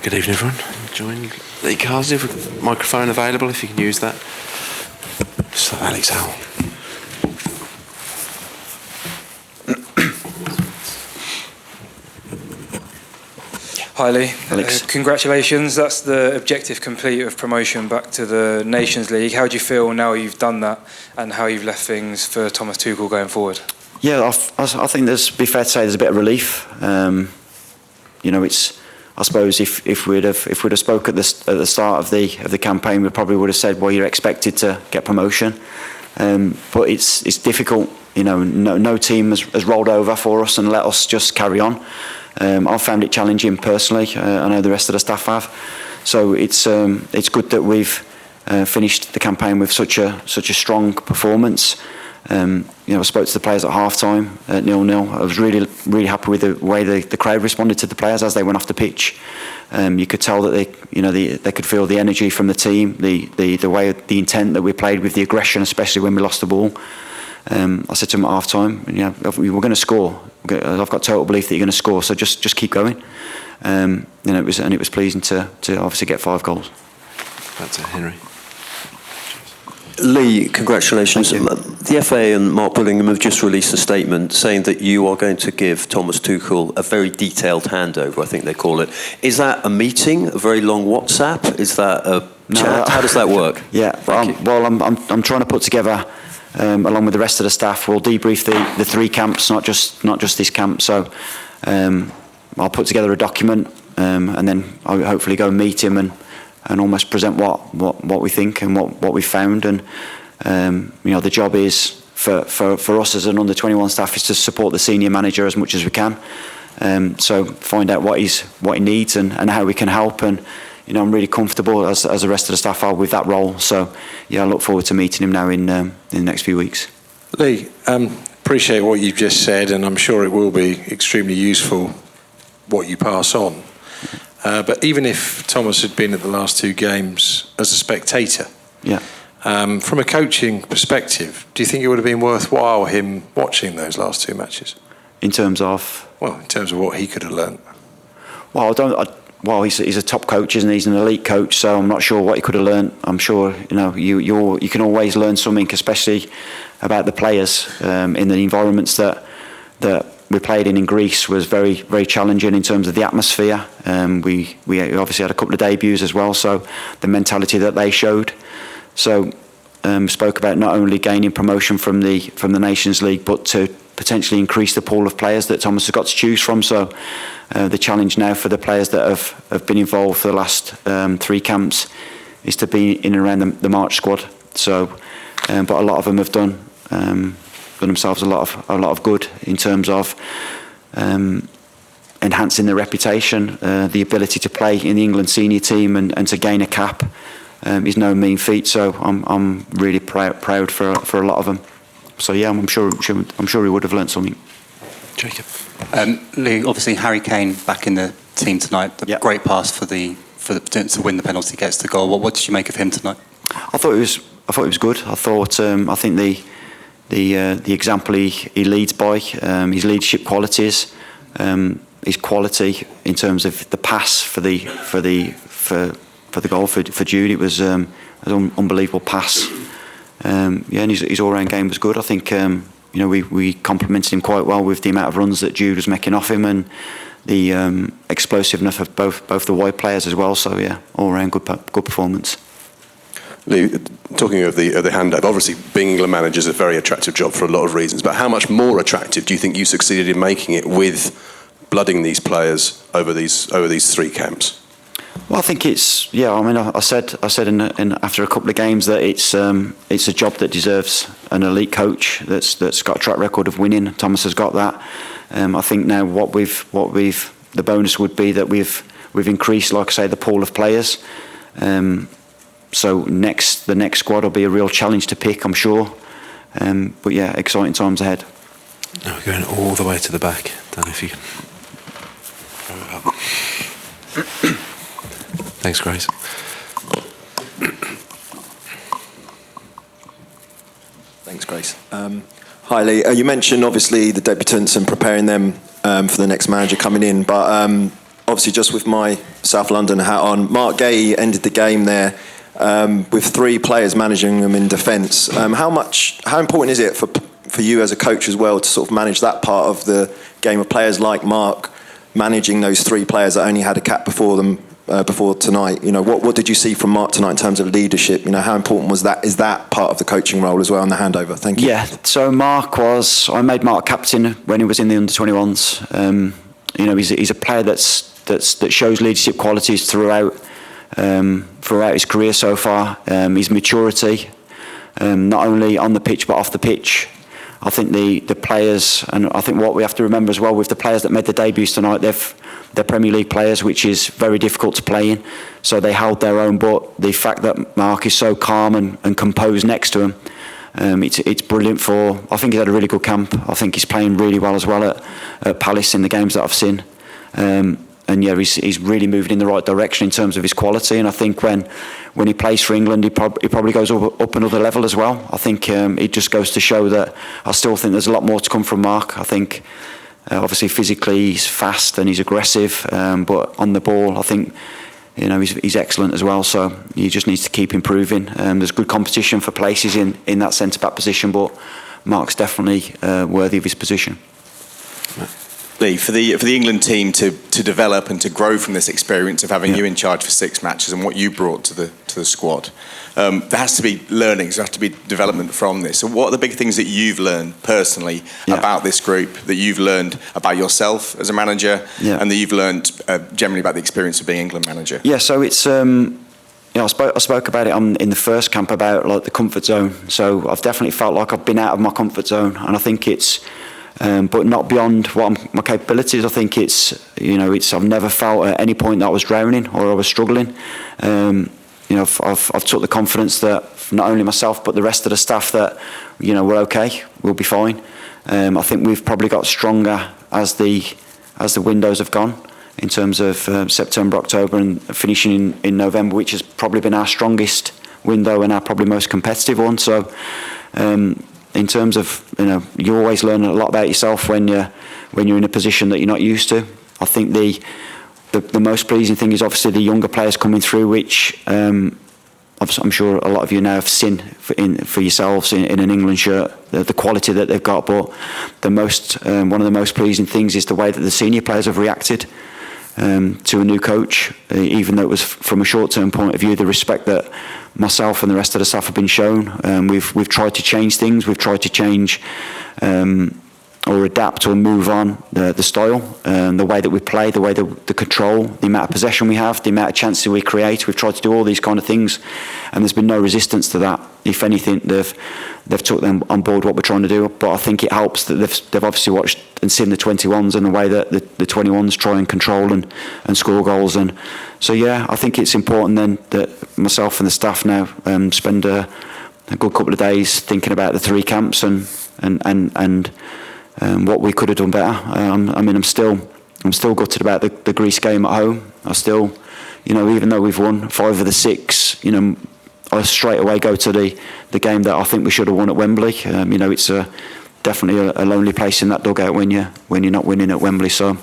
Good evening, everyone. Join Lee Carsley with microphone available if you can use that. Just like Alex Howell. Hi Lee, Alex. Congratulations, that's the objective complete of promotion back to the Nations League. How do you feel now you've done that and how you've left things for Thomas Tuchel going forward? Yeah, I think be fair to say there's a bit of relief. I suppose if we'd have spoke at the start of the campaign, we probably would have said, well, you're expected to get promotion, but it's difficult. No team has rolled over for us and let us just carry on. I've found it challenging personally. I know the rest of the staff have. So it's good that we've finished the campaign with such a strong performance. I spoke to the players at half-time at 0-0. I was really happy with the way the crowd responded to the players as they went off the pitch. You could tell that they could feel the energy from the team, the way, the intent that we played with, the aggression, especially when we lost the ball. I said to them at half-time, we're going to score. I've got total belief that you're going to score, so just keep going. It was pleasing to obviously get 5 goals. Back to Henry. Lee, congratulations. The FA and Mark Bullingham have just released a statement saying that you are going to give Thomas Tuchel a very detailed handover, I think they call it. Is that a meeting, a very long WhatsApp? Is that a chat? How does that work? Yeah, I'm trying to put together, along with the rest of the staff, we'll debrief the 3 camps, not just this camp. So I'll put together a document and then I'll hopefully go and meet him and almost present what we think and what we found. And the job is for us as an under-21 staff is to support the senior manager as much as we can. So find out what he needs and how we can help. And I'm really comfortable as the rest of the staff are with that role. So I look forward to meeting him now in the next few weeks. Lee, appreciate what you've just said, and I'm sure it will be extremely useful what you pass on. But even if Thomas had been at the last 2 games as a spectator, from a coaching perspective, do you think it would have been worthwhile him watching those last 2 matches? In terms of? Well, in terms of what he could have learnt. Well, he's a top coach, isn't he? He's an elite coach, so I'm not sure what he could have learnt. I'm sure you can always learn something, especially about the players in the environments that we played in Greece was very, very challenging in terms of the atmosphere. We obviously had a couple of debuts as well, so the mentality that they showed. So spoke about not only gaining promotion from the Nations League, but to potentially increase the pool of players that Thomas has got to choose from. So the challenge now for the players that have been involved for the last 3 camps is to be in and around the March squad. So, but a lot of them have done themselves a lot of good in terms of enhancing their reputation. The ability to play in the England senior team and to gain a cap is no mean feat. So I'm really proud for a lot of them. So I'm sure he would have learnt something. Jacob. Lee, obviously Harry Kane back in the team tonight. Great pass for to win the penalty, gets the goal. What did you make of him tonight? I thought it was good. I think the example he leads by, his leadership qualities, his quality in terms of the pass for the goal for Jude. It was an unbelievable pass. And his all-round game was good. I think we complimented him quite well with the amount of runs that Jude was making off him and the explosiveness of both the wide players as well. So all-round good performance. Lee, talking of the handover, obviously being England manager is a very attractive job for a lot of reasons, but how much more attractive do you think you succeeded in making it with blooding these players over these 3 camps? Well, I think it's I said after a couple of games that it's a job that deserves an elite coach that's got a track record of winning. Thomas has got that. I think now the bonus would be that we've increased, like I say, the pool of players. So the next squad will be a real challenge to pick, I'm sure. But exciting times ahead. Now we're going all the way to the back. Don't know if you can. Thanks, Grace. Thanks, Grace. Hi, Lee. You mentioned obviously the debutants and preparing them for the next manager coming in, but obviously just with my South London hat on. Mark Gay ended the game there with 3 players managing them in defence. How important is it for you as a coach as well to sort of manage that part of the game of players like Mark managing those 3 players that only had a cap before them before tonight? You know, what did you see from Mark tonight in terms of leadership? You know, how important was that? Is that part of the coaching role as well in the handover? Thank you. Yeah, so I made Mark captain when he was in the under-21s. You know, he's a player that shows leadership qualities throughout his career so far. His maturity, not only on the pitch but off the pitch. I think the players, and I think what we have to remember as well with the players that made the debuts tonight, they're Premier League players, which is very difficult to play in. So they held their own, but the fact that Mark is so calm and composed next to him, it's brilliant for. I think he's had a really good camp. I think he's playing really well as well at Palace in the games that I've seen. And yeah, he's really moving in the right direction in terms of his quality. And I think when he plays for England, he probably goes up another level as well. I think it just goes to show that I still think there's a lot more to come from Mark. I think obviously physically he's fast and he's aggressive, but on the ball I think he's excellent as well. So he just needs to keep improving. There's good competition for places in that centre back position, but Mark's definitely worthy of his position. Lee, for the England team to develop and to grow from this experience of having you in charge for 6 matches and what you brought to the squad, there has to be learnings, there has to be development from this. So what are the big things that you've learned personally about this group, that you've learned about yourself as a manager, and that you've learned generally about the experience of being England manager? Yeah, so it's I spoke about it in the first camp about like the comfort zone. So I've definitely felt like I've been out of my comfort zone, and I think it's but not beyond my capabilities. I think I've never felt at any point that I was drowning or I was struggling. I've took the confidence that not only myself but the rest of the staff that we're okay, we'll be fine. I think we've probably got stronger as the windows have gone in terms of September, October, and finishing in November, which has probably been our strongest window and our probably most competitive one. So. In terms of you always learn a lot about yourself when you're in a position that you're not used to. I think the most pleasing thing is obviously the younger players coming through, which I'm sure a lot of you now have seen for yourselves in an England shirt, the quality that they've got. But one of the most pleasing things is the way that the senior players have reacted to a new coach, even though it was from a short-term point of view, the respect that myself and the rest of the staff have been shown. We've tried to change things. We've tried to change or adapt or move on the style, the way that we play, the way that the control, the amount of possession we have, the amount of chances we create. We've tried to do all these kind of things, and there's been no resistance to that. If anything, they've took them on board what we're trying to do. But I think it helps that they've obviously watched and seen the 21s and the way that the 21s try and control and score goals. And so I think it's important then that myself and the staff now spend a good couple of days thinking about the 3 camps and what we could have done better. I'm still gutted about the Greece game at home. I still, even though we've won 5 of the 6, I straight away go to the game that I think we should have won at Wembley. It's definitely a lonely place in that dugout when you're not winning at Wembley. So,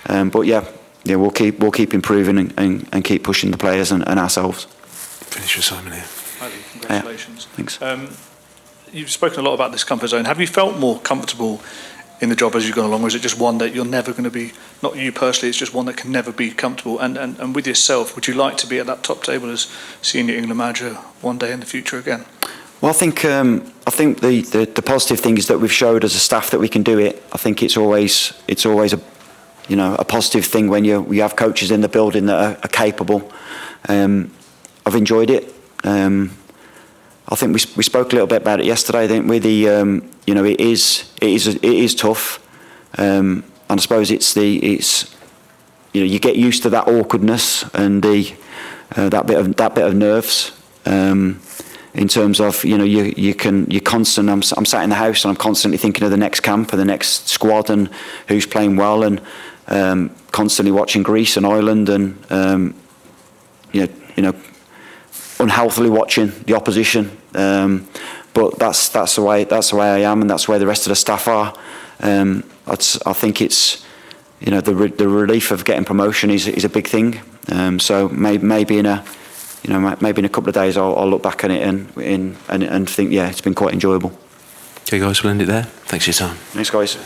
we'll keep improving and keep pushing the players and ourselves. Finish with Simon here. Hi, Lee. Congratulations. Thanks. You've spoken a lot about this comfort zone. Have you felt more comfortable in the job as you've gone along, or is it just one that you're never going to be, not you personally, it's just one that can never be comfortable? And with yourself, would you like to be at that top table as senior England manager one day in the future again? Well, I think the positive thing is that we've showed as a staff that we can do it. I think it's always a positive thing when you have coaches in the building that are capable. I've enjoyed it. I think we spoke a little bit about it yesterday. I think it is tough, and I suppose you get used to that awkwardness and that bit of nerves. In terms of you're constant. I'm sat in the house and I'm constantly thinking of the next camp and the next squad and who's playing well, and constantly watching Greece and Ireland and unhealthily watching the opposition. But that's the way I am, and that's where the rest of the staff are. I think it's the relief of getting promotion is a big thing. So maybe in a couple of days I'll look back at it and think, yeah, it's been quite enjoyable. Okay, guys, we'll end it there. Thanks for your time. Thanks, guys.